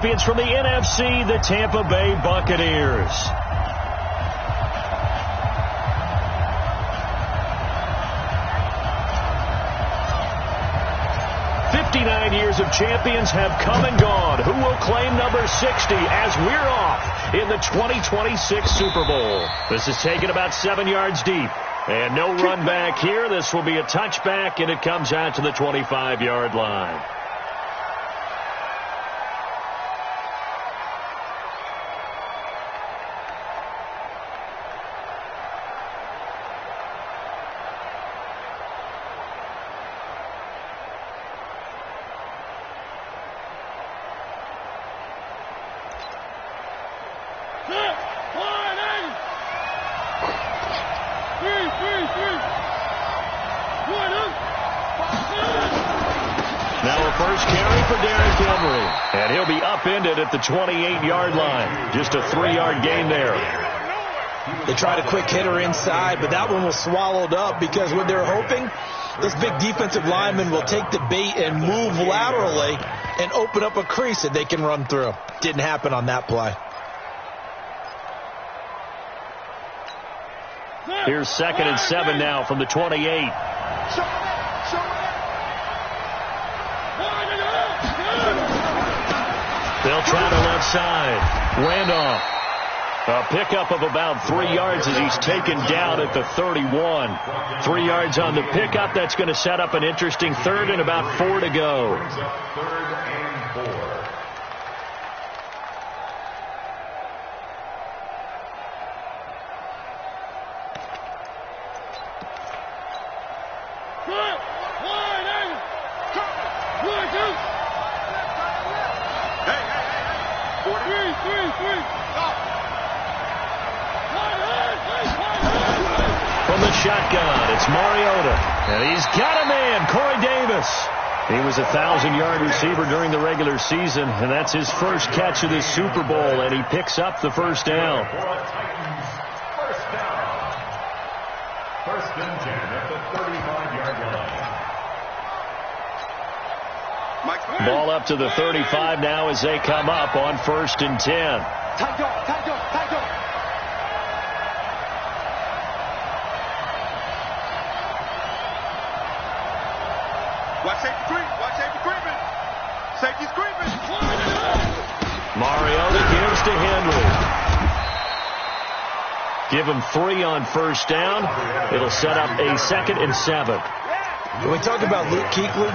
Champions from the NFC, the Tampa Bay Buccaneers. Years of champions have come and gone. Who will claim number 60 as we're off in the 2026 Super Bowl? This is taken about 7 yards deep. And no run back here. This will be a touchback, and it comes out to the 25-yard line. At the 28-yard line. Just a 3-yard gain there. They tried a quick hitter inside, but that one was swallowed up because what they're hoping, this big defensive lineman will take the bait and move laterally and open up a crease that they can run through. Didn't happen on that play. Here's 2nd and 7 now from the 28. They'll try the left side. Randolph. A pickup of about 3 yards as he's taken down at the 31. 3 yards on the pickup. That's going to set up an interesting 3rd and about 4 to go. From the shotgun, it's Mariota. And he's got a man, Corey Davis. He was a 1,000-yard receiver during the regular season, and that's his first catch of this Super Bowl, and he picks up the first down. First and 10 at the 35-yard line. Ball up to the 35 now as they come up on 1st and 10. Safety's creeping. Mariota gives to Henry. Give him 3 on 1st down. It'll set up a 2nd and 7. When we talk about Luke Kuechly,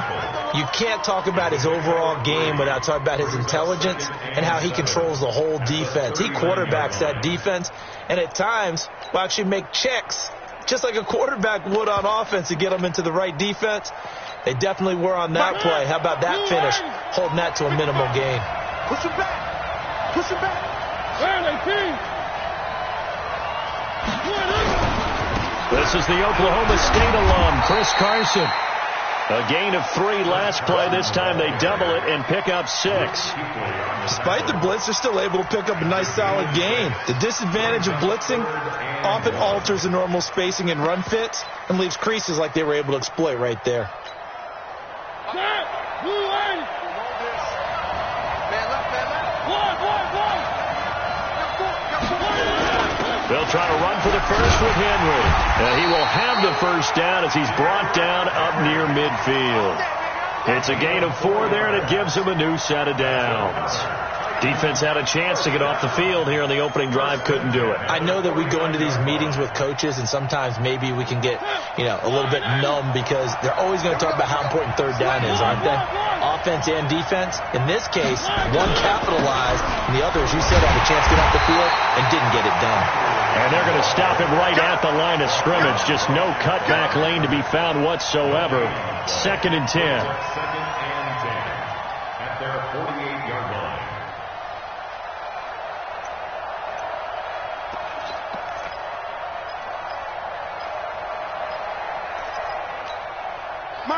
you can't talk about his overall game without talking about his intelligence and how he controls the whole defense. He quarterbacks that defense, and at times will actually make checks, just like a quarterback would on offense to get them into the right defense. They definitely were on that play. How about that finish, holding that to a minimal gain? Push him back. Push him back. This is the Oklahoma State alum, Chris Carson. A gain of 3 last play. This time they double it and pick up 6. Despite the blitz, they're still able to pick up a nice solid gain. The disadvantage of blitzing often alters the normal spacing and run fits and leaves creases like they were able to exploit right there. They'll try to run for the first with Henry. And he will have the first down as he's brought down up near midfield. It's a gain of 4 there, and it gives him a new set of downs. Defense had a chance to get off the field here on the opening drive, couldn't do it. I know that we go into these meetings with coaches, and sometimes maybe we can get, a little bit numb because they're always going to talk about how important 3rd down is, aren't they? Offense and defense. In this case, one capitalized, and the other, as you said, had a chance to get off the field and didn't get it done. And they're going to stop him right at the line of scrimmage. Just no cutback lane to be found whatsoever. 2nd and 10. 2nd and 10 at their 48-yard line.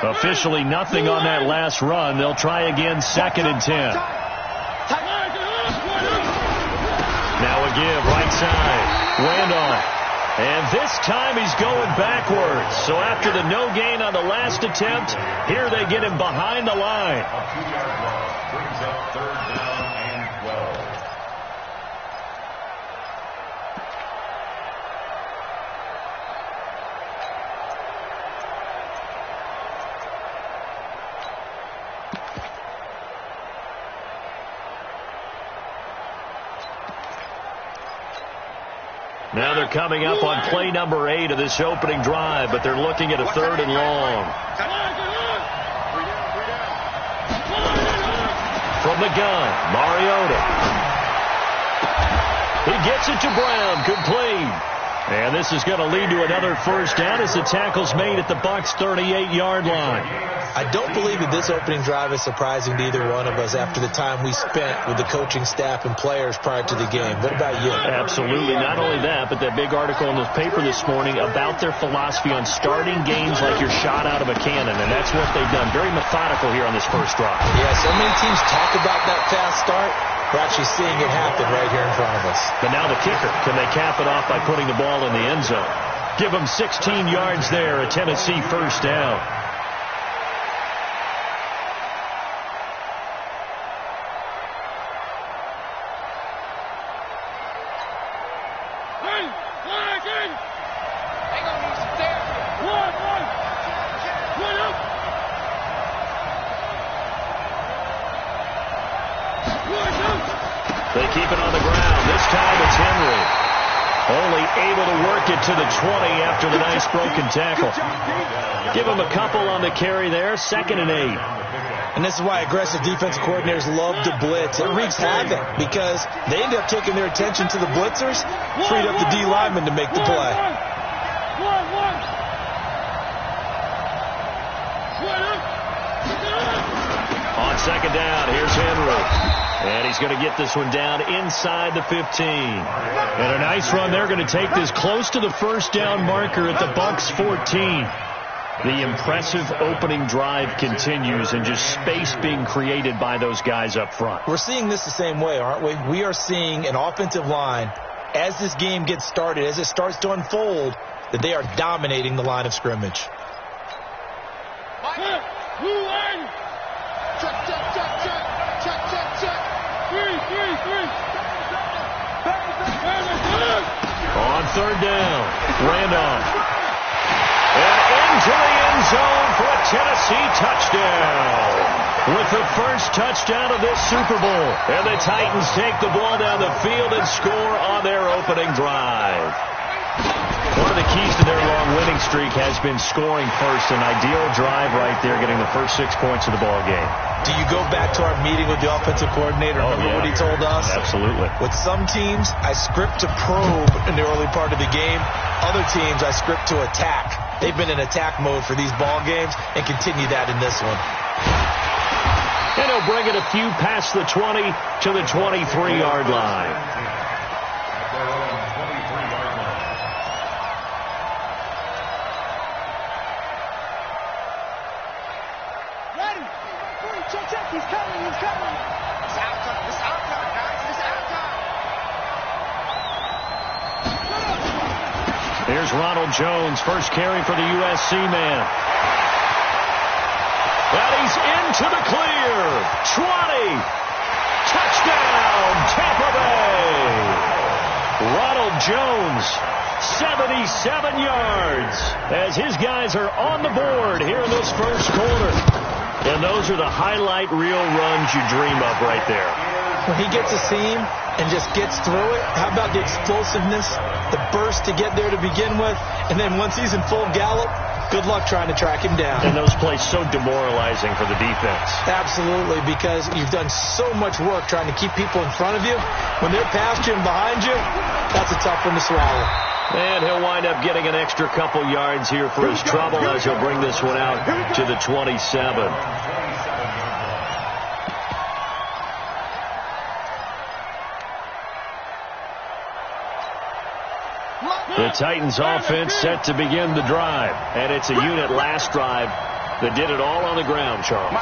Officially nothing on that last run. They'll try again, 2nd and 10. Now a give, right side. Randolph. And this time he's going backwards. So after the no gain on the last attempt, here they get him behind the line. A 2-yard loss brings up 3rd down and 12. Now they're coming up on play number 8 of this opening drive, but they're looking at a 3rd and long. From the gun, Mariota. He gets it to Brown, complete. And this is going to lead to another first down as the tackle's made at the Bucs' 38-yard line. I don't believe that this opening drive is surprising to either one of us after the time we spent with the coaching staff and players prior to the game. What about you? Absolutely. Not only that, but that big article in the paper this morning about their philosophy on starting games like you're shot out of a cannon, and that's what they've done. Very methodical here on this first drive. Yeah, so many teams talk about that fast start. We're actually seeing it happen right here in front of us. But now the kicker. Can they cap it off by putting the ball in the end zone? Give them 16 yards there, a Tennessee first down. They keep it on the ground. This time it's Henry. Only able to work it to the 20 after the nice broken tackle. Give him a couple on the carry there. 2nd and 8. And this is why aggressive defensive coordinators love to blitz. It wreaks havoc because they end up taking their attention to the blitzers, freed up the D lineman to make the play. On 2nd down, here's Henry. And he's going to get this one down inside the 15. And a nice run. They're going to take this close to the first down marker at the Bucs' 14. The impressive opening drive continues and just space being created by those guys up front. We're seeing this the same way, aren't we? We are seeing an offensive line, as this game gets started, as it starts to unfold, that they are dominating the line of scrimmage. On 3rd down, Randolph. And into the end zone for a Tennessee touchdown. With the first touchdown of this Super Bowl. And the Titans take the ball down the field and score on their opening drive. One of the keys to their long winning streak has been scoring first. An ideal drive right there, getting the first 6 points of the ball game. Do you go back to our meeting with the offensive coordinator? Remember what he told us? Absolutely. With some teams, I script to probe in the early part of the game. Other teams, I script to attack. They've been in attack mode for these ball games and continue that in this one. And he'll bring it a few past the 20 to the 23-yard line. He's coming. It's outside. It's outside, guys. It's outside. Here's Ronald Jones, first carry for the USC man. And he's into the clear. 20. Touchdown, Tampa Bay. Ronald Jones, 77 yards, as his guys are on the board here in this first quarter. And those are the highlight reel runs you dream of right there. When he gets a seam and just gets through it, how about the explosiveness, the burst to get there to begin with, and then once he's in full gallop, good luck trying to track him down. And those plays so demoralizing for the defense. Absolutely, because you've done so much work trying to keep people in front of you. When they're past you and behind you, that's a tough one to swallow. And he'll wind up getting an extra couple yards here for his trouble as he'll bring this one out to the 27. The Titans offense set to begin the drive. And it's a unit last drive that did it all on the ground, Charles.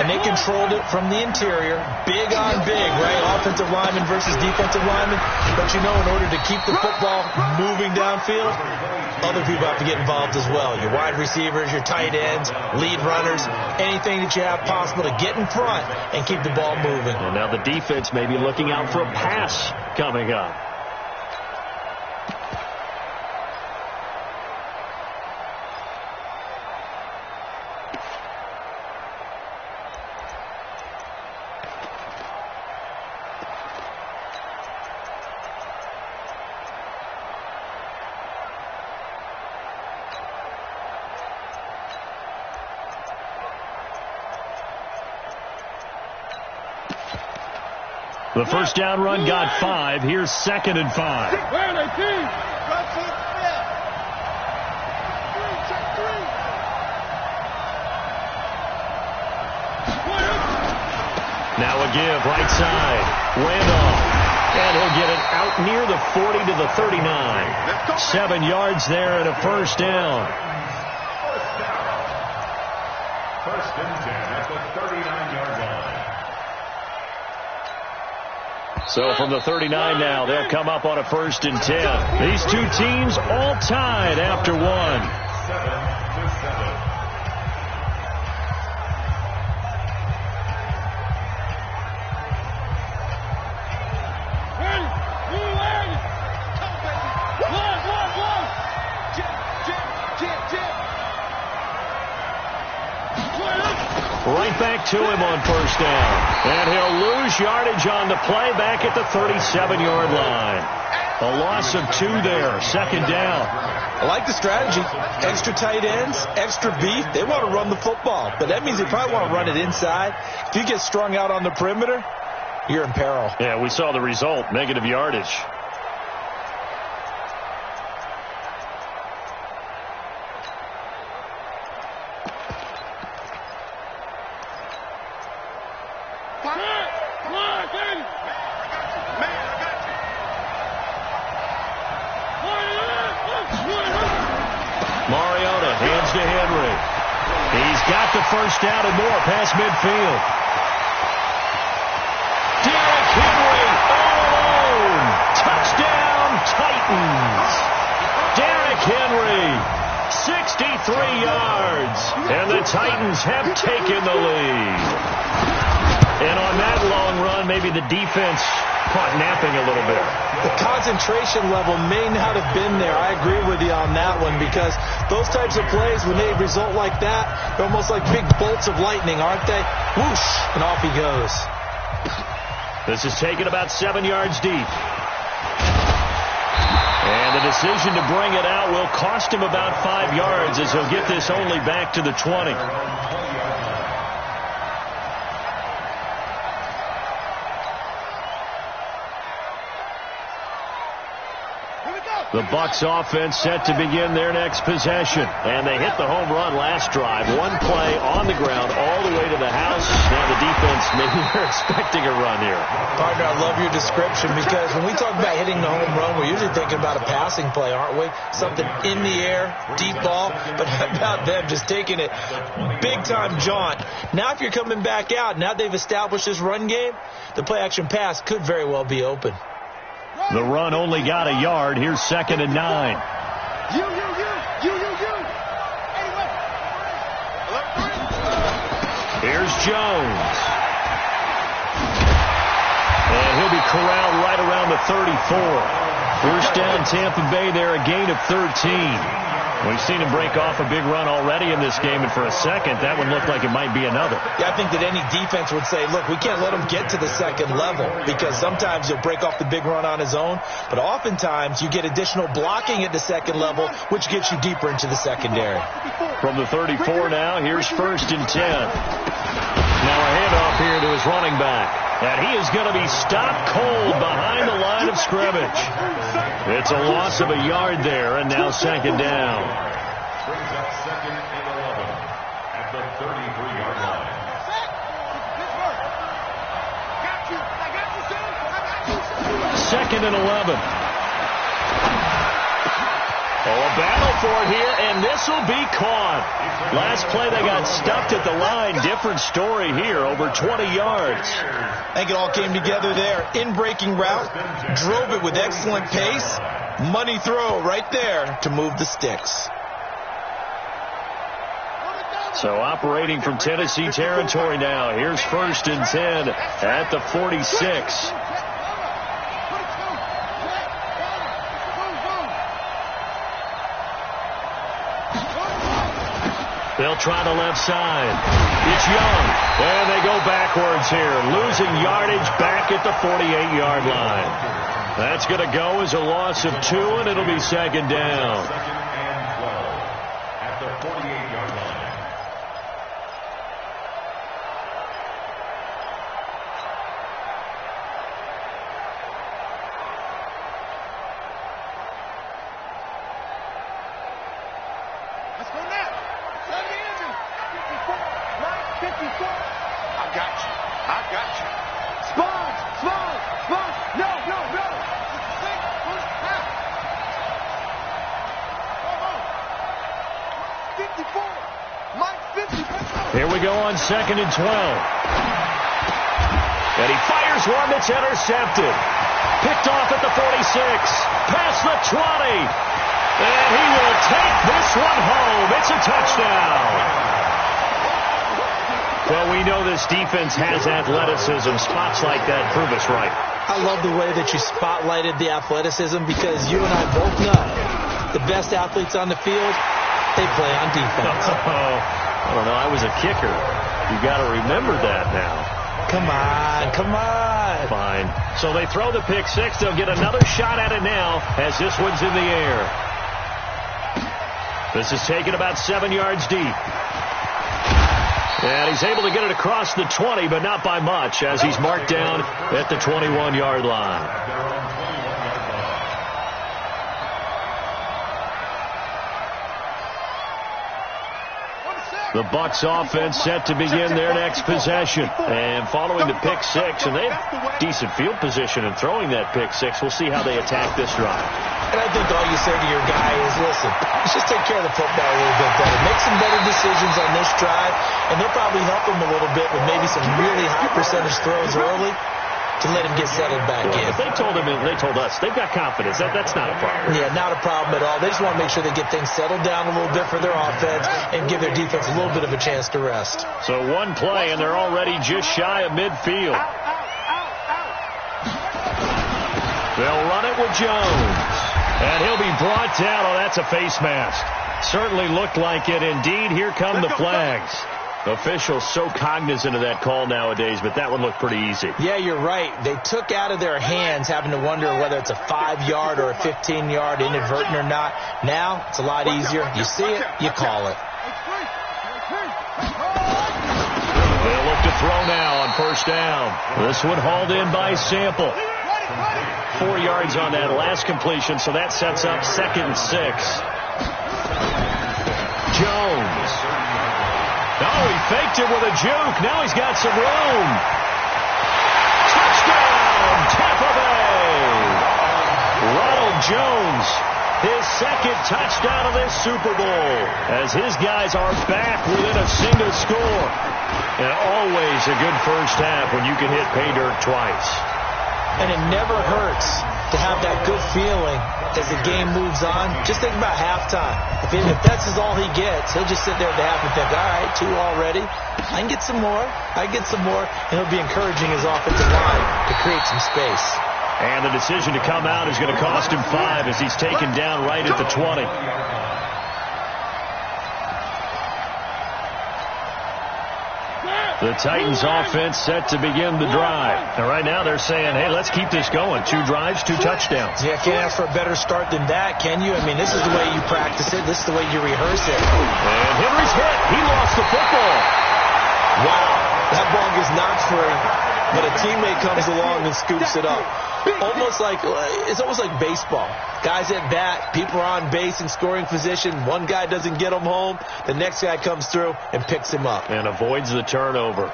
And they controlled it from the interior, big on big, right? Offensive lineman versus defensive lineman. But you know, in order to keep the football moving downfield, other people have to get involved as well. Your wide receivers, your tight ends, lead runners, anything that you have possible to get in front and keep the ball moving. And now the defense may be looking out for a pass coming up. The first down run got 5. Here's 2nd and 5. Now a give, right side. Randolph. And he'll get it out near the 40 to the 39. 7 yards there and a first down. First and 10 at the 39-yard line. So from the 39 now, they'll come up on a 1st and 10. These two teams all tied after 1. 7-7. Right back to him on first down. And he'll lose yardage on the play back at the 37-yard line. A loss of 2 there. 2nd down. I like the strategy. Extra tight ends, extra beef. They want to run the football. But that means they probably want to run it inside. If you get strung out on the perimeter, you're in peril. Yeah, we saw the result. Negative yardage. Mariota hands to Henry. He's got the first down and more past midfield. Derrick Henry all alone. Touchdown Titans. Derrick Henry, 63 yards. And the Titans have taken the lead. And on that long run, maybe the defense caught napping a little bit. The concentration level may not have been there. I agree with you on that one, because those types of plays, when they result like that, they're almost like big bolts of lightning, aren't they? Whoosh, and off he goes. This is taken about 7 yards deep. And the decision to bring it out will cost him about 5 yards, as he'll get this only back to the 20. The Bucs offense set to begin their next possession. And they hit the home run last drive. One play on the ground all the way to the house. Now the defense, maybe they're expecting a run here. Partner, I love your description, because when we talk about hitting the home run, we're usually thinking about a passing play, aren't we? Something in the air, deep ball. But how about them just taking it big-time jaunt? Now if you're coming back out, now they've established this run game, the play-action pass could very well be open. The run only got a yard. Here's 2nd and 9. Here's Jones. And he'll be corralled right around the 34. First down, Tampa Bay there, a gain of 13. We've seen him break off a big run already in this game, and for a second, that one looked like it might be another. Yeah, I think that any defense would say, look, we can't let him get to the second level, because sometimes he'll break off the big run on his own, but oftentimes you get additional blocking at the second level, which gets you deeper into the secondary. From the 34 now, here's 1st and 10. Now a handoff here to his running back. And he is going to be stopped cold behind the line of scrimmage. It's a loss of a yard there, and now 2nd down. Brings up 2nd and 11 at the 33-yard line. 2nd and 11. Oh, a battle for it here, and this will be caught. Last play, they got stuffed at the line. Different story here, over 20 yards. I think it all came together there. In-breaking route, drove it with excellent pace. Money throw right there to move the sticks. So operating from Tennessee territory now. Here's 1st and 10 at the 46. They'll try the left side. It's Young. And they go backwards here. Losing yardage back at the 48-yard line. That's going to go as a loss of 2, and it'll be 2nd down. Second and 12 at the 48-yard line. Let's go now. 54. I got you. Sponge. No. 54. Mike 50. Here we go on 2nd and 12. And he fires one that's intercepted. Picked off at the 46. Past the 20. And he will take this one home. It's a touchdown. Well, we know this defense has athleticism. Spots like that prove us right. I love the way that you spotlighted the athleticism because you and I both know the best athletes on the field, they play on defense. I don't know. I was a kicker. You got to remember that now. Come on. Fine. So they throw the pick six. They'll get another shot at it now as this one's in the air. This is taken about 7 yards deep. And he's able to get it across the 20, but not by much, as he's marked down at the 21-yard line. The Bucs offense set to begin their next possession. And following the pick six, and they have decent field position in throwing that pick six. We'll see how they attack this drive. And I think all you say to your guy is, listen, let's just take care of the football a little bit better. Make some better decisions on this drive, and they'll probably help him a little bit with maybe some really high percentage throws early to let him get settled back in. If they told us, they've got confidence. That's not a problem. Yeah, not a problem at all. They just want to make sure they get things settled down a little bit for their offense and give their defense a little bit of a chance to rest. So one play, and they're already just shy of midfield. They'll run it with Jones. And he'll be brought down. Oh, that's a face mask. Certainly looked like it. Indeed, here come the flags. Officials so cognizant of that call nowadays, but that one looked pretty easy. Yeah, you're right. They took out of their hands having to wonder whether it's a 5-yard or a 15-yard inadvertent or not. Now, it's a lot easier. You see it, you call it. They'll look to throw now on first down. This one hauled in by Sample. 4 yards on that last completion, so that sets up 2nd and 6. Jones. Oh, he faked it with a juke. Now he's got some room. Touchdown, Tampa Bay. Ronald Jones, his 2nd touchdown of this Super Bowl, as his guys are back within a single score. And always a good first half when you can hit pay dirt twice. And it never hurts to have that good feeling as the game moves on. Just think about halftime. If that's all he gets, he'll just sit there at the half and think, all right, 2 already. I can get some more. And he'll be encouraging his offensive line to create some space. And the decision to come out is going to cost him 5 as he's taken down right at the 20. The Titans offense set to begin the drive. And right now they're saying, hey, let's keep this going. 2 drives, 2 touchdowns. Yeah, can't ask for a better start than that, can you? I mean, this is the way you practice it. This is the way you rehearse it. And Henry's hit. He lost the football. Wow, that ball gets knocked free, but a teammate comes along and scoops it up. It's almost like baseball. Guys at bat, people are on base in scoring position. One guy doesn't get him home. The next guy comes through and picks him up. And avoids the turnover.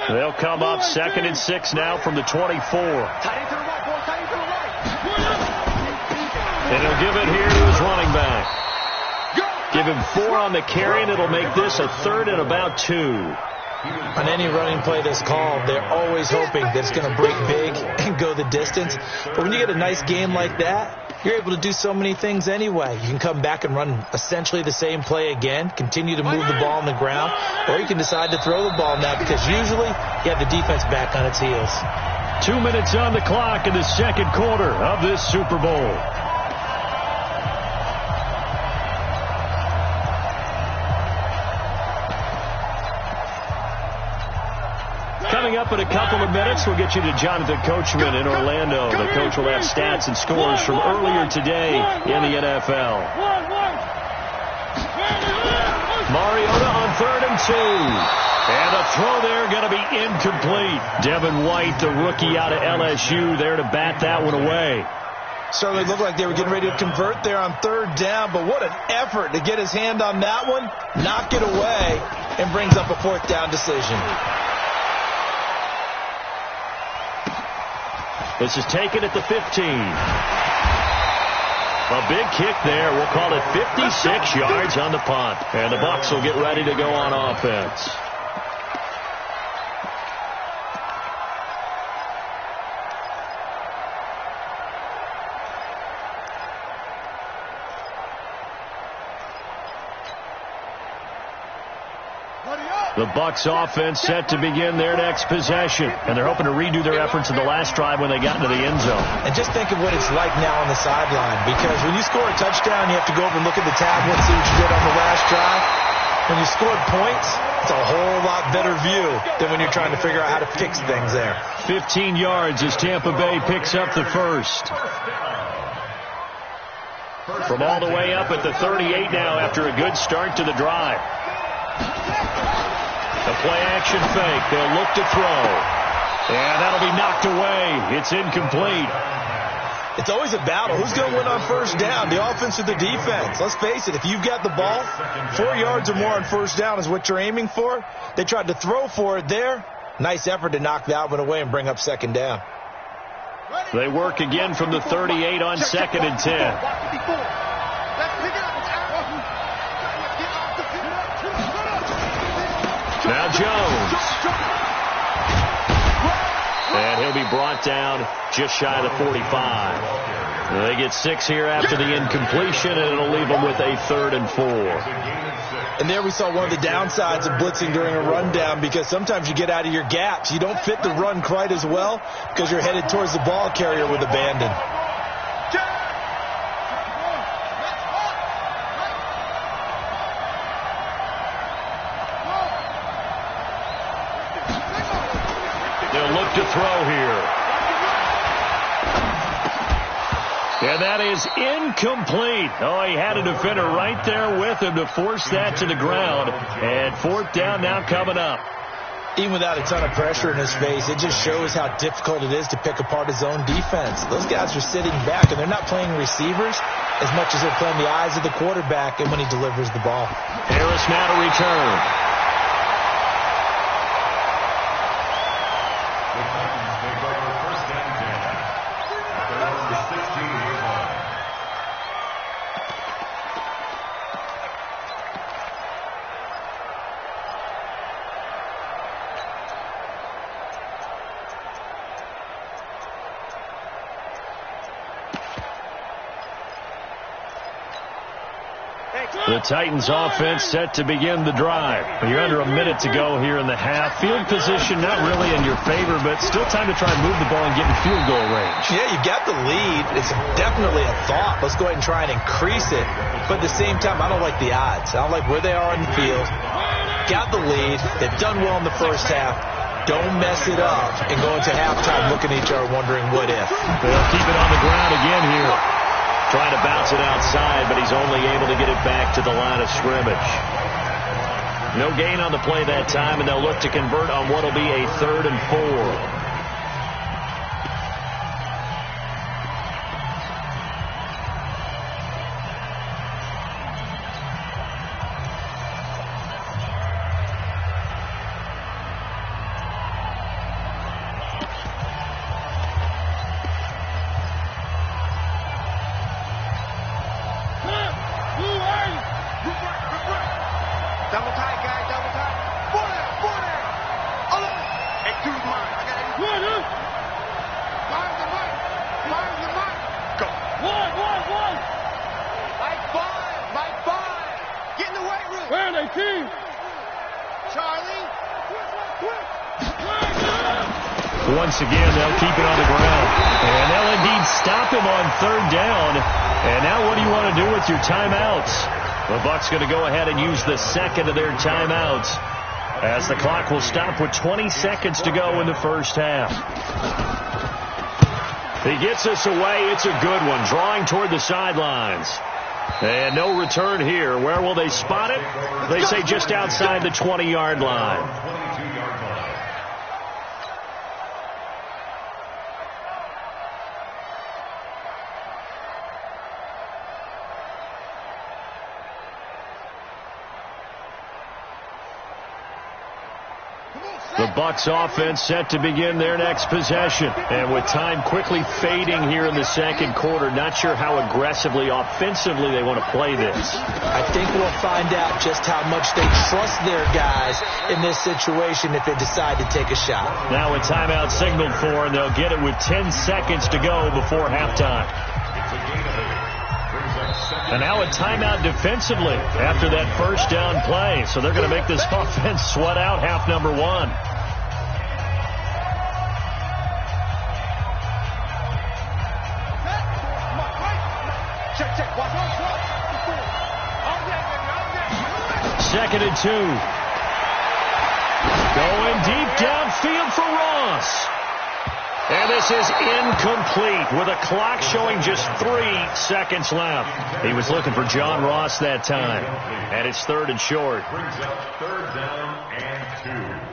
They'll come up 2nd and 6 now from the 24. And he'll give it here to his running back. Give him 4 on the carry, and it'll make this a 3rd and about 2. On any running play that's called, they're always hoping that it's going to break big and go the distance. But when you get a nice game like that, you're able to do so many things anyway. You can come back and run essentially the same play again, continue to move the ball on the ground, or you can decide to throw the ball now because usually you have the defense back on its heels. 2 minutes on the clock in the second quarter of this Super Bowl. Coming up in a couple of minutes, we'll get you to Jonathan Coachman in Orlando. The coach will have stats and scores from earlier today in the NFL. Mariota on 3rd and 2. And a throw there going to be incomplete. Devin White, the rookie out of LSU, there to bat that one away. Certainly looked like they were getting ready to convert there on 3rd down, but what an effort to get his hand on that one, knock it away, and brings up a 4th down decision. This is taken at the 15. A big kick there. We'll call it 56 yards on the punt. And the Bucs will get ready to go on offense. The Bucs offense set to begin their next possession. And they're hoping to redo their efforts in the last drive when they got into the end zone. And just think of what it's like now on the sideline. Because when you score a touchdown, you have to go over and look at the tablet and see what you did on the last drive. When you scored points, it's a whole lot better view than when you're trying to figure out how to fix things there. 15 yards as Tampa Bay picks up the first. From all the way up at the 38 now after a good start to the drive. The play-action fake. They'll look to throw. And that'll be knocked away. It's incomplete. It's always a battle. Who's going to win on 1st down, the offense or the defense? Let's face it, if you've got the ball, 4 yards or more on 1st down is what you're aiming for. They tried to throw for it there. Nice effort to knock that one away and bring up 2nd down. They work again from the 38 on 2nd and 10. Now Jones. And he'll be brought down just shy of the 45. They get 6 here after the incompletion, and it'll leave them with a 3rd and 4. And there we saw one of the downsides of blitzing during a rundown, because sometimes you get out of your gaps. You don't fit the run quite as well because you're headed towards the ball carrier with abandon. To throw here. And that is incomplete. Oh, he had a defender right there with him to force that to the ground. And 4th down now coming up. Even without a ton of pressure in his face, it just shows how difficult it is to pick apart his own defense. Those guys are sitting back, and they're not playing receivers as much as they're playing the eyes of the quarterback and when he delivers the ball. Harris now to return. The Titans offense set to begin the drive. You're under a minute to go here in the half. Field position not really in your favor, but still time to try and move the ball and get in field goal range. Yeah, you got the lead. It's definitely a thought. Let's go ahead and try and increase it. But at the same time, I don't like the odds. I don't like where they are in the field. Got the lead. They've done well in the first half. Don't mess it up and go into halftime looking at each other wondering what if. They'll keep it on the ground again here. Trying to bounce it outside, but he's only able to get it back to the line of scrimmage. No gain on the play that time, and they'll look to convert on what will be a 3rd and 4. team. Charlie. Once again, they'll keep it on the ground. And they'll indeed stop him on third down. And now what do you want to do with your timeouts? The Bucs going to go ahead and use the second of their timeouts as the clock will stop with 20 seconds to go in the first half. He gets us away. It's a good one, drawing toward the sidelines. And no return here. Where will they spot it? They say just outside the 20-yard line. The Bucs offense set to begin their next possession. And with time quickly fading here in the second quarter, not sure how aggressively, offensively they want to play this. I think we'll find out just how much they trust their guys in this situation if they decide to take a shot. Now a timeout signaled for, and they'll get it with 10 seconds to go before halftime. And now a timeout defensively after that first down play. So they're going to make this offense sweat out half number one. Second and 2. Going deep downfield for Ross. And this is incomplete with a clock showing just 3 seconds left. He was looking for John Ross that time. And it's third and short. Brings up third down and 2.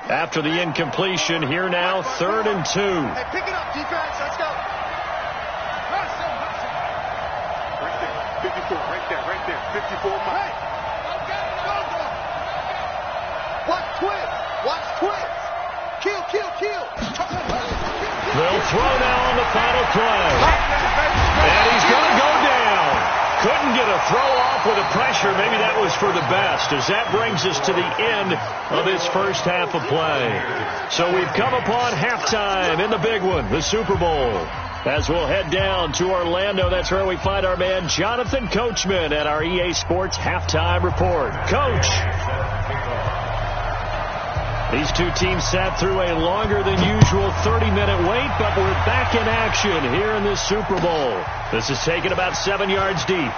After the incompletion, here now, third and 2. Hey, pick it up, defense. Let's go. Right there, 54, right there, 54 miles. Watch twins. Watch twins. Kill. They'll throw now on the final play. And he's going to go down. Couldn't get a throw off with the pressure. Maybe that was for the best, as that brings us to the end of this first half of play. So we've come upon halftime in the big one, the Super Bowl. As we'll head down to Orlando, that's where we find our man Jonathan Coachman at our EA Sports Halftime Report. Coach. These two teams sat through a longer than usual 30-minute wait, but we're back in action here in this Super Bowl. This is taken about 7 yards deep.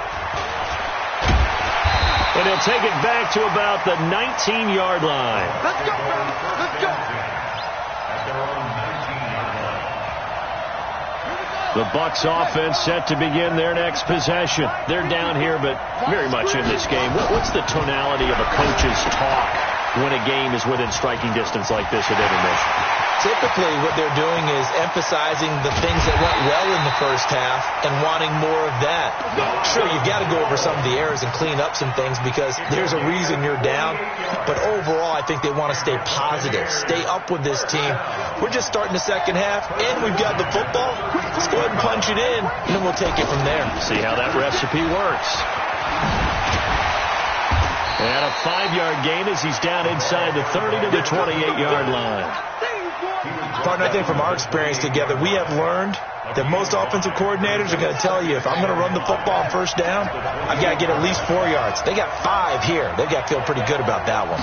And he'll take it back to about the 19-yard line. Let's go, baby. Let's go. The Bucs offense set to begin their next possession. They're down here, but very much in this game. What's the tonality of a coach's talk when a game is within striking distance like this at intermission? Typically, what they're doing is emphasizing the things that went well in the first half and wanting more of that. Sure, you've got to go over some of the errors and clean up some things because there's a reason you're down. But overall, I think they want to stay positive, stay up with this team. We're just starting the second half, and we've got the football. Let's go ahead and punch it in, and then we'll take it from there. See how that recipe works. And a 5-yard gain as he's down inside the 30 to the 28-yard line. Partner, I think from our experience together, we have learned that most offensive coordinators are going to tell you, if I'm going to run the football on first down, I've got to get at least 4 yards. They got 5 here. They've got to feel pretty good about that one.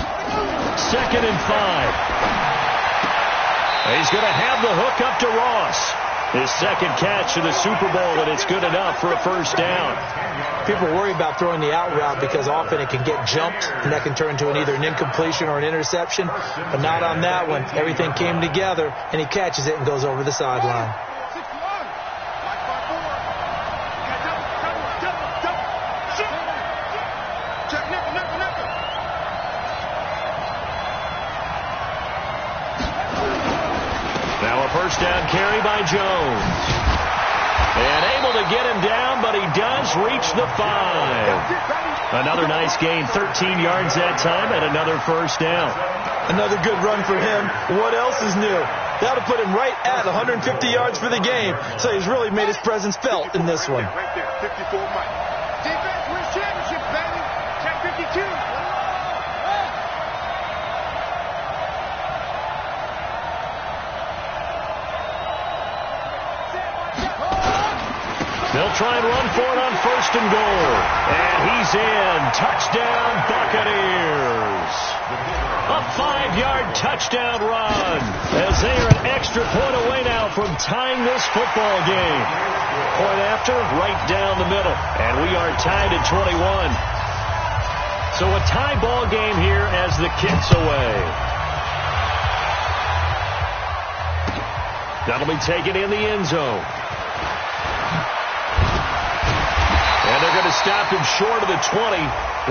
Second and 5. He's going to have the hook up to Ross. His second catch of the Super Bowl, and it's good enough for a first down. People worry about throwing the out route because often it can get jumped, and that can turn into either an incompletion or an interception. But not on that one. Everything came together, and he catches it and goes over the sideline. Now a first down carry by Jones. And able to get him down, but he does reach the 5. Another nice gain, 13 yards that time, and another first down. Another good run for him. What else is new? That'll put him right at 150 yards for the game, so he's really made his presence felt in this one. Right there, 54 miles. Defense wins championships, baby. Check 52. They'll try and run for it on 1st and goal. And he's in. Touchdown, Buccaneers. A 5-yard touchdown run as they are an extra point away now from tying this football game. Point after, right down the middle. And we are tied at 21. So a tie ball game here as the kick's away. That'll be taken in the end zone. And they're going to stop him short of the 20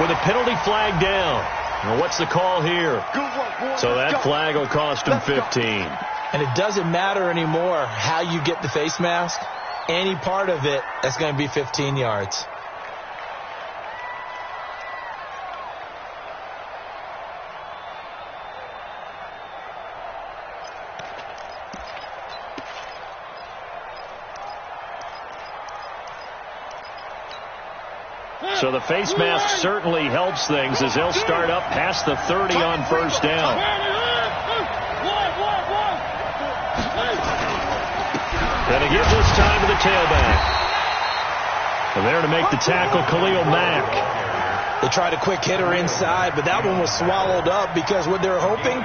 with a penalty flag down. Well, what's the call here? So that flag will cost him 15. And it doesn't matter anymore how you get the face mask. Any part of it, that's going to be 15 yards. So the face mask certainly helps things as they'll start up past the 30 on 1st down. Gonna give this time to the tailback. And there to make the tackle, Khalil Mack. They tried a quick hitter inside, but that one was swallowed up because what they're hoping,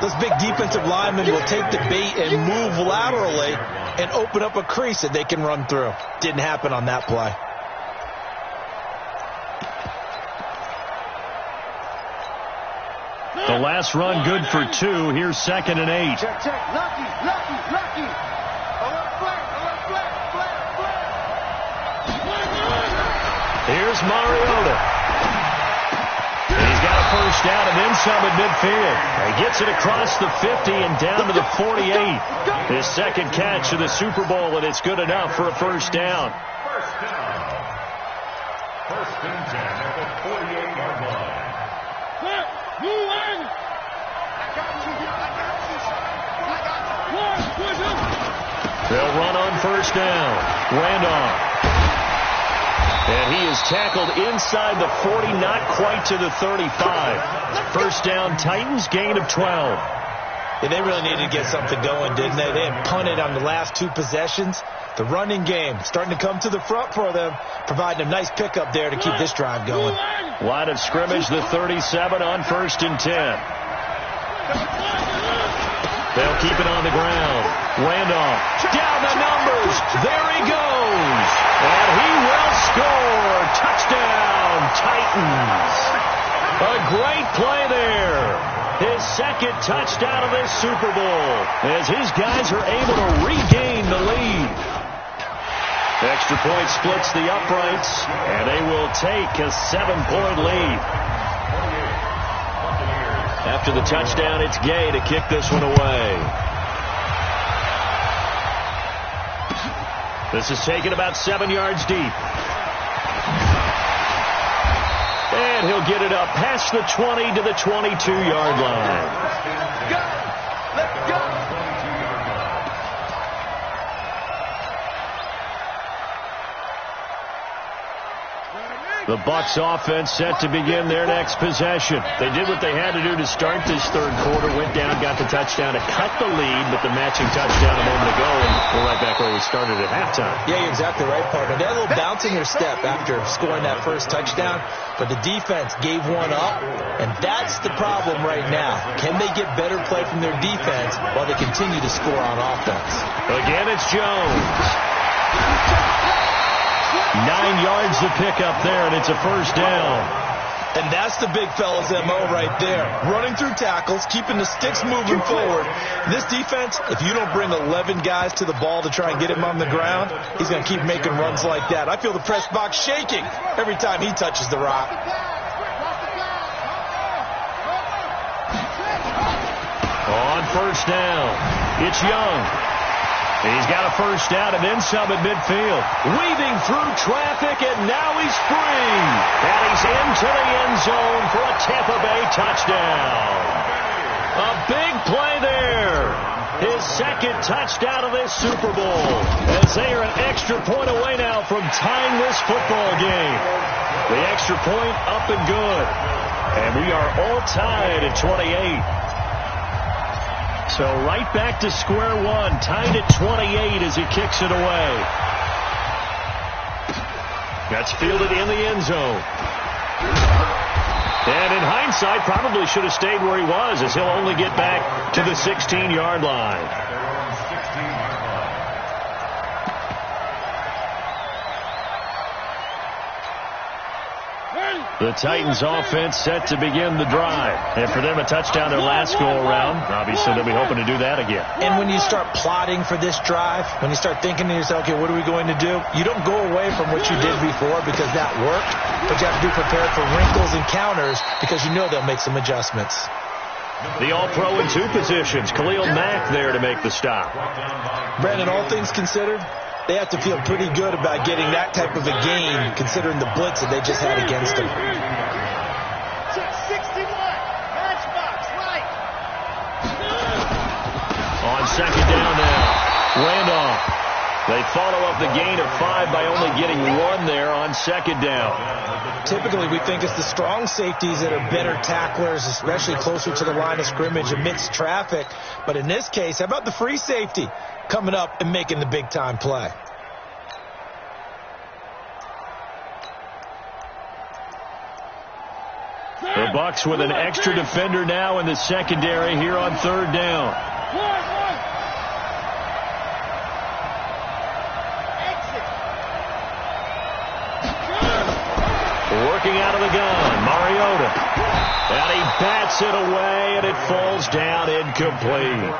those big defensive linemen will take the bait and move laterally and open up a crease that they can run through. Didn't happen on that play. The last run good for 2. Here's 2nd and 8. Check. Lucky. Alert flag. Here's Mariota. He's got a 1st down and then some at midfield. He gets it across the 50 and down to the 48. His 2nd catch of the Super Bowl, and it's good enough for a 1st down. First and 10 at the 48-yard line. They'll run on 1st down. Randolph. And he is tackled inside the 40, not quite to the 35. 1st down, Titans, gain of 12. Yeah, they really needed to get something going, didn't they? They had punted on the last 2 possessions. The running game starting to come to the front for them, providing a nice pickup there to keep this drive going. Line of scrimmage, the 37 on 1st and 10. They'll keep it on the ground. Randolph down the numbers. There he goes. And he will score. Touchdown, Titans. A great play there. His 2nd touchdown of this Super Bowl as his guys are able to regain the lead. Extra point splits the uprights, and they will take a 7-point lead. After the touchdown, it's Gay to kick this one away. This is taken about 7 yards deep. And he'll get it up past the 20 to the 22-yard line. Let's go. The Bucs offense set to begin their next possession. They did what they had to do to start this 3rd quarter, went down, got the touchdown to cut the lead, but the matching touchdown a moment ago, and we're right back where we started at halftime. Yeah, you're exactly right, partner. They had a little bounce in their step after scoring that 1st touchdown, but the defense gave one up, and that's the problem right now. Can they get better play from their defense while they continue to score on offense? Again, it's Jones. 9 yards to pick up there, and it's a 1st down. And that's the big fella's MO right there. Running through tackles, keeping the sticks moving forward. This defense, if you don't bring 11 guys to the ball to try and get him on the ground, he's going to keep making runs like that. I feel the press box shaking every time he touches the rock. On 1st down, it's Young. He's got a 1st down and then some at midfield. Weaving through traffic, and now he's free. And he's into the end zone for a Tampa Bay touchdown. A big play there. His 2nd touchdown of this Super Bowl. As they are an extra point away now from tying this football game. The extra point up and good. And we are all tied at 28. So right back to square one, tied at 28 as he kicks it away. That's fielded in the end zone. And in hindsight, probably should have stayed where he was, as he'll only get back to the 16-yard line. The Titans offense set to begin the drive. And for them, a touchdown their last go-around. Obviously, they'll be hoping to do that again. And when you start plotting for this drive, when you start thinking to yourself, okay, what are we going to do? You don't go away from what you did before because that worked, but you have to be prepared for wrinkles and counters because you know they'll make some adjustments. The all-pro in two positions. Khalil Mack there to make the stop. Brandon, all things considered, they have to feel pretty good about getting that type of a gain, considering the blitz that they just had against them. 61, matchbox, right. On second down now, Randolph. They follow up the gain of 5 by only getting 1 there on second down. Typically, we think it's the strong safeties that are better tacklers, especially closer to the line of scrimmage amidst traffic. But in this case, how about the free safety coming up and making the big-time play? The Bucs with an extra defender now in the secondary here on third down. Working out of the gun, Mariota. And he bats it away, and it falls down incomplete.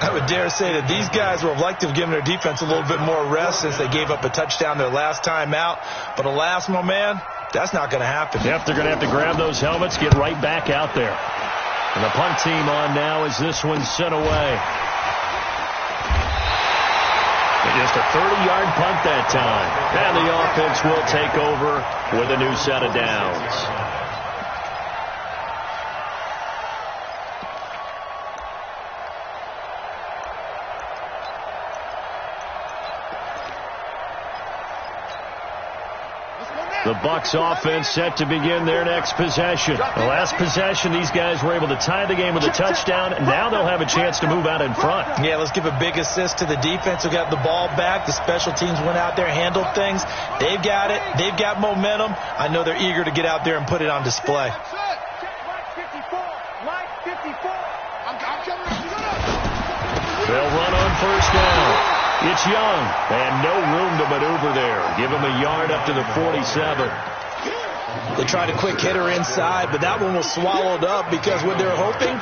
I would dare say that these guys would have liked to have given their defense a little bit more rest since they gave up a touchdown their last time out. But alas, my man, that's not going to happen. Yep, they're going to have to grab those helmets, get right back out there. And the punt team on now as this one's sent away. Just a 30-yard punt that time. And the offense will take over with a new set of downs. The Bucs offense set to begin their next possession. The last possession, these guys were able to tie the game with a touchdown, and now they'll have a chance to move out in front. Yeah, let's give a big assist to the defense who got the ball back. The special teams went out there, handled things. They've got it. They've got momentum. I know they're eager to get out there and put it on display. They'll run on first down. It's Young, and no room to maneuver there. Give him a yard up to the 47. They tried a quick hitter inside, but that one was swallowed up because what they're hoping,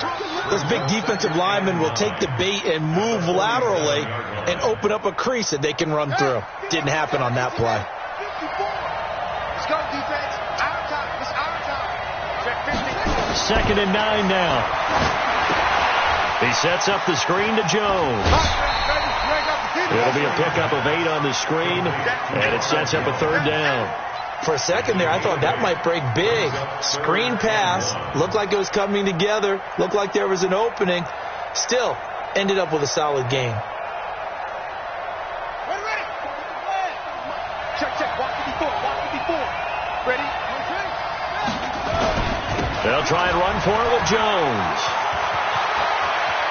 those big defensive linemen will take the bait and move laterally and open up a crease that they can run through. Didn't happen on that play. Let's go, defense. Our time. It's our time. 2nd and 9 now. He sets up the screen to Jones. It'll be a pickup of 8 on the screen, and it sets up a third down. For a second there, I thought that might break big. Screen pass. Looked like it was coming together. Looked like there was an opening. Still, ended up with a solid game. Ready. Check. Walk 54. Ready. They'll try and run for it with Jones.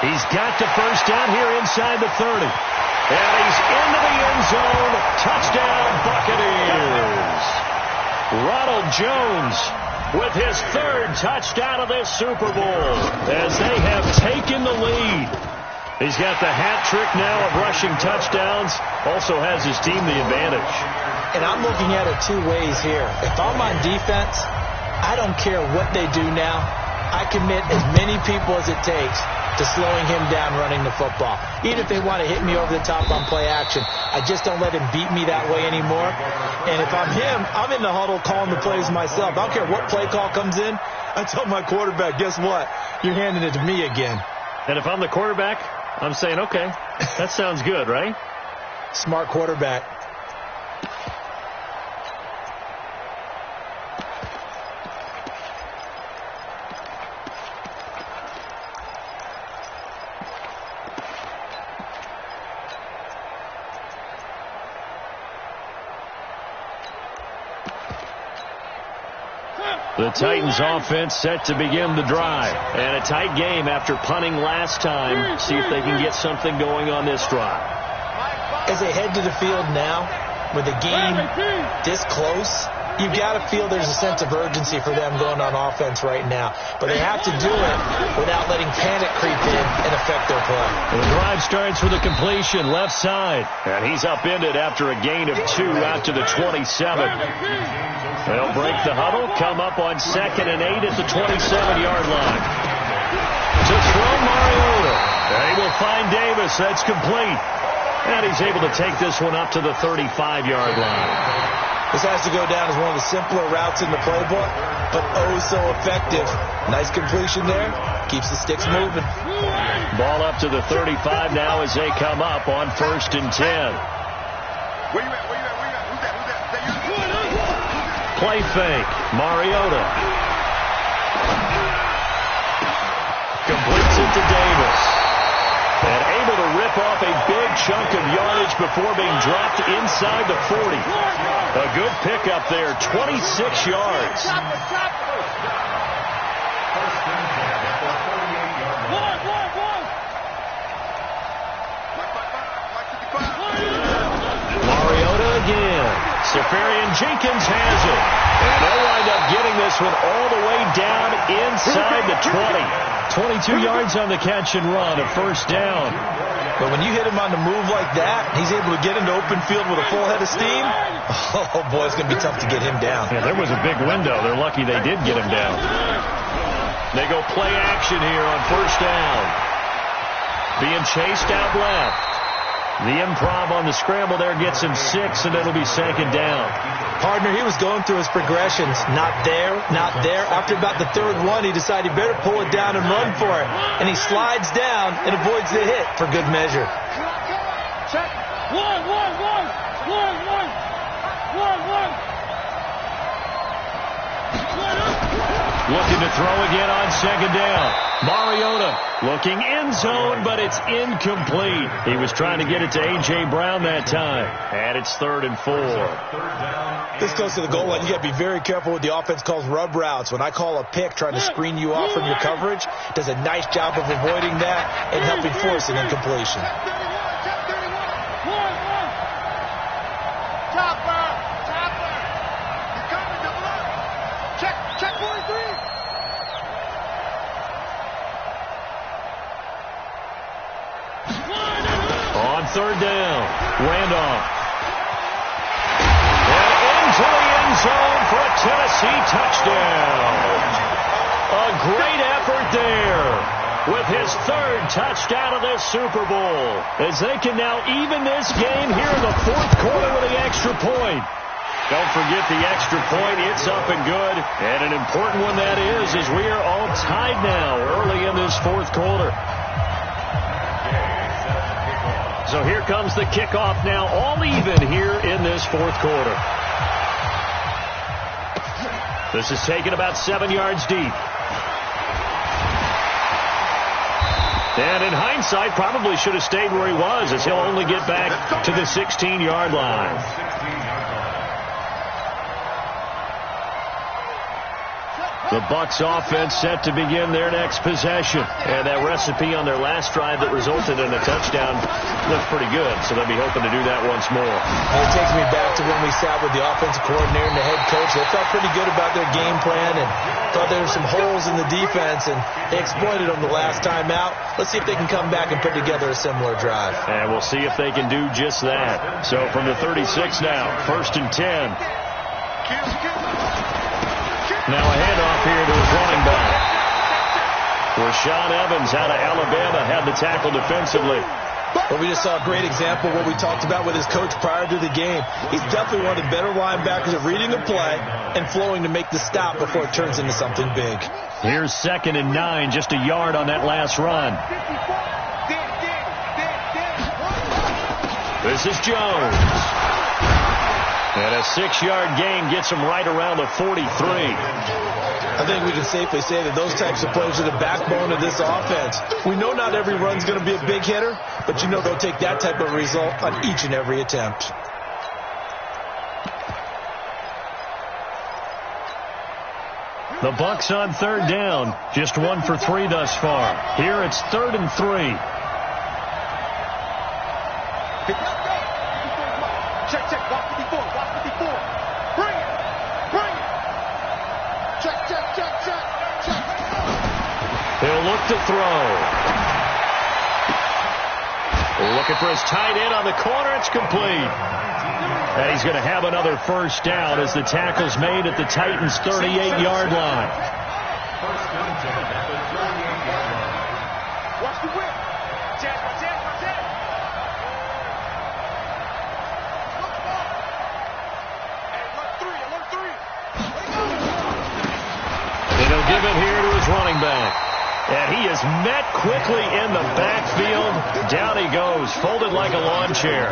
He's got the first down here inside the 30. And he's into the end zone. Touchdown, Buccaneers. Ronald Jones with his 3rd touchdown of this Super Bowl as they have taken the lead. He's got the hat trick now of rushing touchdowns. Also has his team the advantage. And I'm looking at it 2 ways here. If I'm on defense, I don't care what they do now. I commit as many people as it takes to slowing him down running the football. Even if they want to hit me over the top on play action, I just don't let him beat me that way anymore. And if I'm him, I'm in the huddle calling the plays myself. I don't care what play call comes in. I tell my quarterback, guess what? You're handing it to me again. And if I'm the quarterback, I'm saying, okay, that sounds good, right? Smart quarterback. The Titans offense set to begin the drive. And a tight game after punting last time. See if they can get something going on this drive. As they head to the field now, with a game this close, you've got to feel there's a sense of urgency for them going on offense right now. But they have to do it without letting panic creep in and affect their play. And the drive starts with a completion left side. And he's upended after a gain of 2 out to the 27. They'll break the huddle, come up on 2nd and 8 at the 27-yard line. To throw Mariota. And he will find Davis. That's complete. And he's able to take this one up to the 35-yard line. This has to go down as one of the simpler routes in the playbook, but oh so effective. Nice completion there. Keeps the sticks moving. Ball up to the 35 now as they come up on 1st and 10. Where you at? Who's that? Play fake. Mariota. Completes it to Davis. And able to rip off a big chunk of yardage before being dropped inside the 40. A good pickup there, 26 yards. Mariota again. Seferian-Jenkins has it. And they'll wind up getting this one all the way down inside the 20. 22 yards on the catch and run, a 1st down. But when you hit him on the move like that, he's able to get into open field with a full head of steam. Oh, boy, it's going to be tough to get him down. Yeah, there was a big window. They're lucky they did get him down. They go play action here on 1st down. Being chased out left. The improv on the scramble there gets him 6, and it'll be 2nd down. Partner, he was going through his progressions. Not there, not there. After about the 3rd one, he decided he better pull it down and run for it. And he slides down and avoids the hit for good measure. Check. One. Looking to throw again on 2nd down. Mariota looking end zone, but it's incomplete. He was trying to get it to A.J. Brown that time. And it's 3rd and 4. This close to the goal line, you got to be very careful what the offense calls rub routes. When I call a pick trying to screen you off from your coverage, does a nice job of avoiding that and helping force an incompletion. Check 43. On 3rd down, Randolph. And into the end zone for a Tennessee touchdown. A great effort there with his 3rd touchdown of this Super Bowl, as they can now even this game here in the 4th quarter with the extra point. Don't forget the extra point. It's up and good. And an important one that is, as we are all tied now early in this 4th quarter. So here comes the kickoff now, all even here in this 4th quarter. This is taken about 7 yards deep. And in hindsight, probably should have stayed where he was, as he'll only get back to the 16-yard line. The Bucs offense set to begin their next possession. And that recipe on their last drive that resulted in a touchdown looked pretty good. So they'll be hoping to do that once more. And it takes me back to when we sat with the offensive coordinator and the head coach. They felt pretty good about their game plan and thought there were some holes in the defense, and they exploited them the last time out. Let's see if they can come back and put together a similar drive. And we'll see if they can do just that. So from the 36 now, 1st and 10. Now a handoff here to his running back. Rashaan Evans out of Alabama had the tackle defensively. But we just saw a great example of what we talked about with his coach prior to the game. He's definitely one of the better linebackers at reading the play and flowing to make the stop before it turns into something big. Here's 2nd and 9, just a yard on that last run. This is Jones. And a 6-yard gain gets him right around the 43. I think we can safely say that those types of plays are the backbone of this offense. We know not every run's going to be a big hitter, but you know they'll take that type of result on each and every attempt. The Bucs on 3rd down, just 1 for 3 thus far. Here it's 3rd and 3. Check, walk 54. He'll look to throw. Looking for his tight end on the corner. It's complete. And he's going to have another first down as the tackle's made at the Titans' 38-yard line. First and 10 at the 38-yard line. Watch the whip. Watch it, watch it, watch it. Hey, look three, look three. And he'll give it here to his running back. And he is met quickly in the backfield. Down he goes, folded like a lawn chair.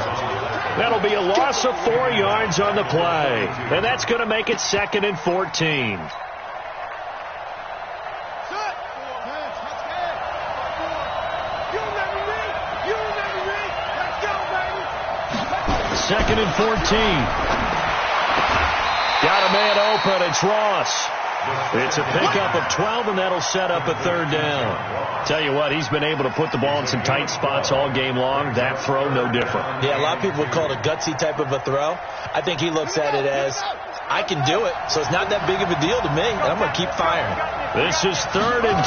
That'll be a loss of 4 yards on the play. And that's going to make it 2nd and 14. Second and 14. Got a man open. It's Ross. It's a pickup of 12, and that'll set up a 3rd down. Tell you what, he's been able to put the ball in some tight spots all game long. That throw, no different. Yeah, a lot of people would call it a gutsy type of a throw. I think he looks at it as, I can do it, so it's not that big of a deal to me, and I'm going to keep firing. This is 3rd and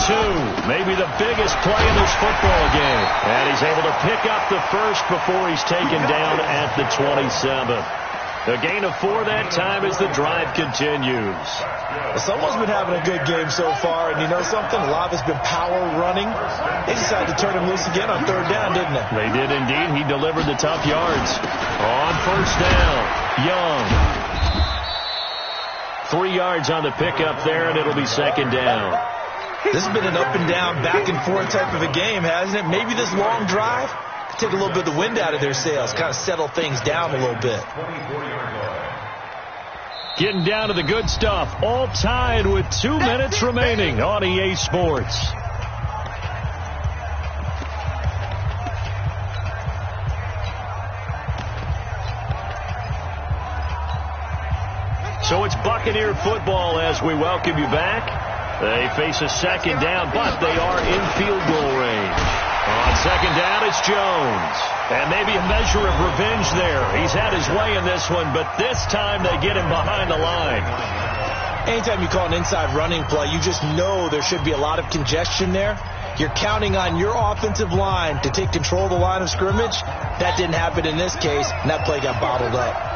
2, maybe the biggest play in this football game. And he's able to pick up the first before he's taken down at the 27. The gain of 4 that time as the drive continues. Well, someone's been having a good game so far, and you know something? A lot of it's been power running. They decided to turn him loose again on 3rd down, didn't they? They did indeed. He delivered the tough yards. On 1st down, Young. 3 yards on the pickup there, and it'll be 2nd down. This has been an up and down, back and forth type of a game, hasn't it? Maybe this long drive could take a little bit of the wind out of their sails, kind of settle things down a little bit. Getting down to the good stuff. All tied with 2 minutes remaining on EA Sports. So it's Buccaneer football as we welcome you back. They face a 2nd down, but they are in field goal range. On 2nd down, it's Jones. And maybe a measure of revenge there. He's had his way in this one, but this time they get him behind the line. Anytime you call an inside running play, you just know there should be a lot of congestion there. You're counting on your offensive line to take control of the line of scrimmage. That didn't happen in this case, and that play got bottled up.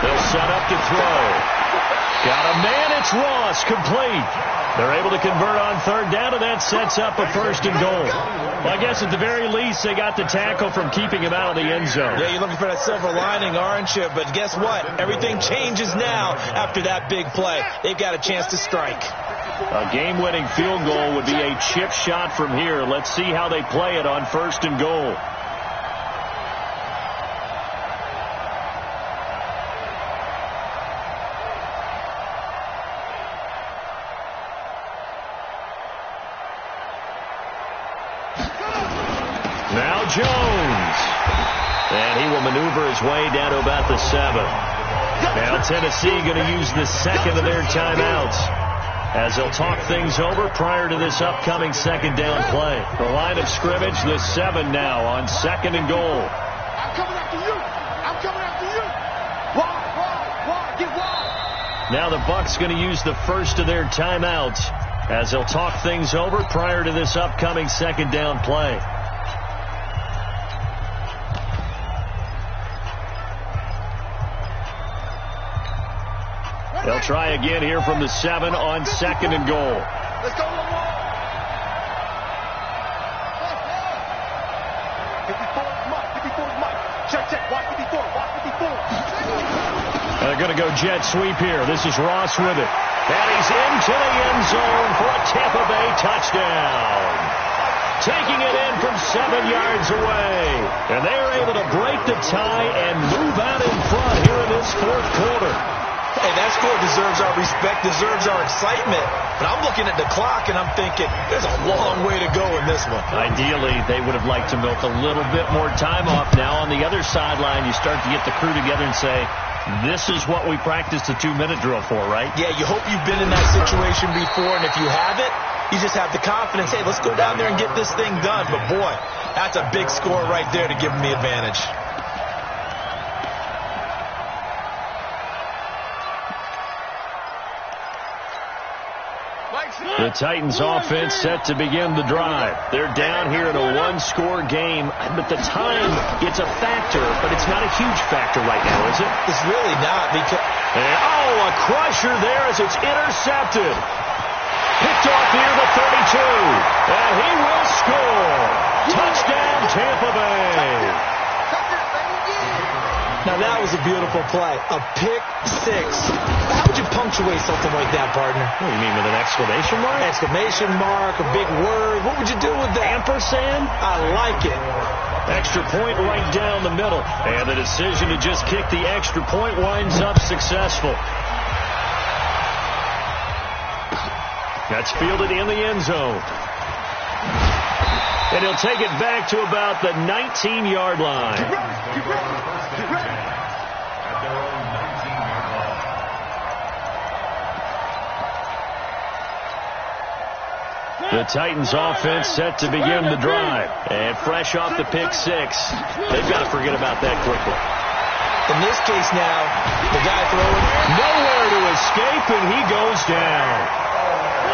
They'll set up to throw. Got a man, it's Ross, complete. They're able to convert on 3rd down, and that sets up a 1st and goal. Well, I guess at the very least, they got the tackle from keeping him out of the end zone. Yeah, you're looking for that silver lining, aren't you? But guess what? Everything changes now after that big play. They've got a chance to strike. A game-winning field goal would be a chip shot from here. Let's see how they play it on 1st and goal. Now Jones. And he will maneuver his way down to about the 7. Now Tennessee going to use the 2nd of their timeouts as they'll talk things over prior to this upcoming 2nd down play. The line of scrimmage, the 7 now on 2nd and goal. I'm coming after you. I'm coming after you. Wide, get wide. Now the Bucs going to use the 1st of their timeouts as they'll talk things over prior to this upcoming 2nd down play. They'll try again here from the 7 on 2nd and goal. Let's go, Lamar. 54 is Mike. 54 is Mike. Check. Watch 54. Watch 54. They're going to go jet sweep here. This is Ross with it. And he's into the end zone for a Tampa Bay touchdown. Taking it in from 7 yards away. And they are able to break the tie and move out in front here in this 4th quarter. Hey, that score deserves our respect, deserves our excitement. But I'm looking at the clock, and I'm thinking, there's a long way to go in this one. Ideally, they would have liked to milk a little bit more time off. Now, on the other sideline, you start to get the crew together and say, this is what we practiced the 2-minute drill for, right? Yeah, you hope you've been in that situation before, and if you haven't, you just have the confidence, hey, let's go down there and get this thing done. But, boy, That's a big score right there to give them the advantage. The Titans offense set to begin the drive. They're down here in a one-score game, but the time, it's a factor, but it's not a huge factor right now, is it? It's really not because... a crusher there as it's intercepted. Picked off near the 32, and he will score. Touchdown, Tampa Bay. Now, that was a beautiful play. A pick six. How would you punctuate something like that, partner? What do you mean, with an exclamation mark? Exclamation mark, a big word. What would you do with that? Ampersand? I like it. Extra point right down the middle. And the decision to just kick the extra point winds up successful. That's fielded in the end zone. And he'll take it back to about the 19-yard line. The Titans offense set to begin the drive. And fresh off the pick six, they've got to forget about that quickly. In this case now, the guy throwing nowhere to escape, and he goes down.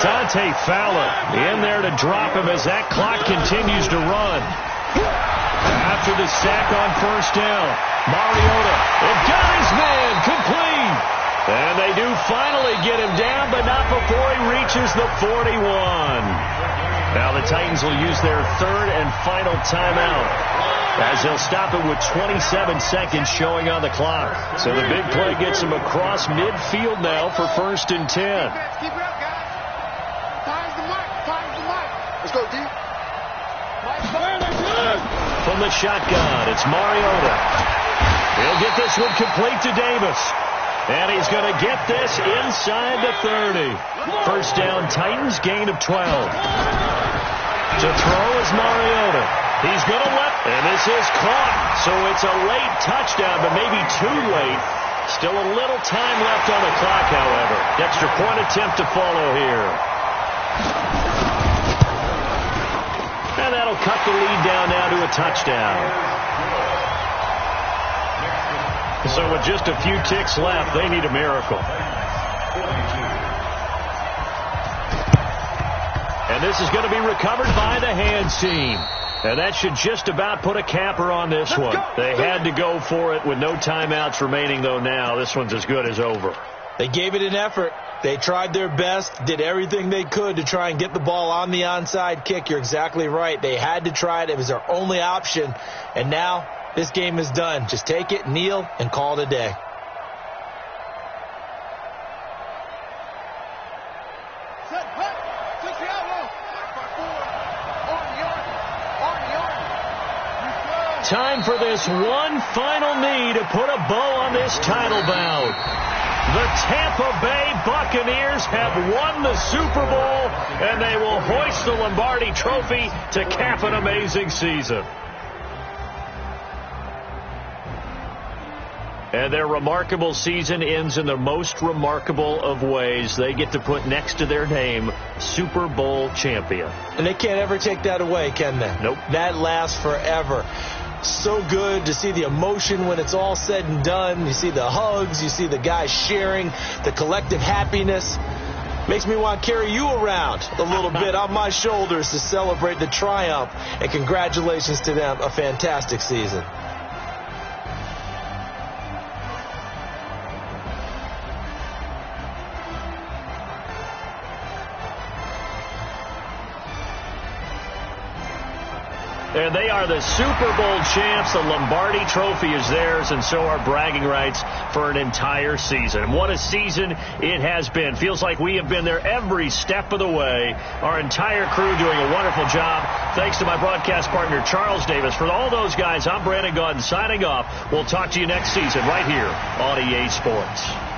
Dante Fowler in there to drop him as that clock continues to run. After the sack on first down, Mariota, it got his man complete. And they do finally get him down, but not before he reaches the 41. Now the Titans will use their third and final timeout, as they'll stop it with 27 seconds showing on the clock. So the big play gets them across midfield now for 1st and 10. Keep it up, guys. Find the mic. Let's go, D. From the shotgun, it's Mariota. He'll get this one complete to Davis. And he's going to get this inside the 30. First down, Titans, gain of 12. To throw is Mariota. He's going to and this is caught. So it's a late touchdown, but maybe too late. Still a little time left on the clock, however. Extra point attempt to follow here. And that'll cut the lead down now to a touchdown. So with just a few ticks left, they need a miracle. And this is going to be recovered by the hands team. And that should just about put a capper on this one. They had to go for it with no timeouts remaining, though now. This one's as good as over. They gave it an effort. They tried their best, did everything they could to try and get the ball on the onside kick. You're exactly right. They had to try it. It was their only option. And now this game is done. Just take it, kneel, and call it a day. Time for this one final knee to put a bow on this title bout. The Tampa Bay Buccaneers have won the Super Bowl, and they will hoist the Lombardi Trophy to cap an amazing season. And their remarkable season ends in the most remarkable of ways. They get to put next to their name, Super Bowl champion. And they can't ever take that away, can they? Nope. That lasts forever. So good to see the emotion when it's all said and done. You see the hugs. You see the guys sharing, the collective happiness. Makes me want to carry you around a little bit on my shoulders to celebrate the triumph. And congratulations to them. A fantastic season. And they are the Super Bowl champs. The Lombardi Trophy is theirs, and so are bragging rights for an entire season. What a season it has been. Feels like we have been there every step of the way. Our entire crew doing a wonderful job. Thanks to my broadcast partner, Charles Davis. For all those guys, I'm Brandon Gaudin signing off. We'll talk to you next season right here on EA Sports.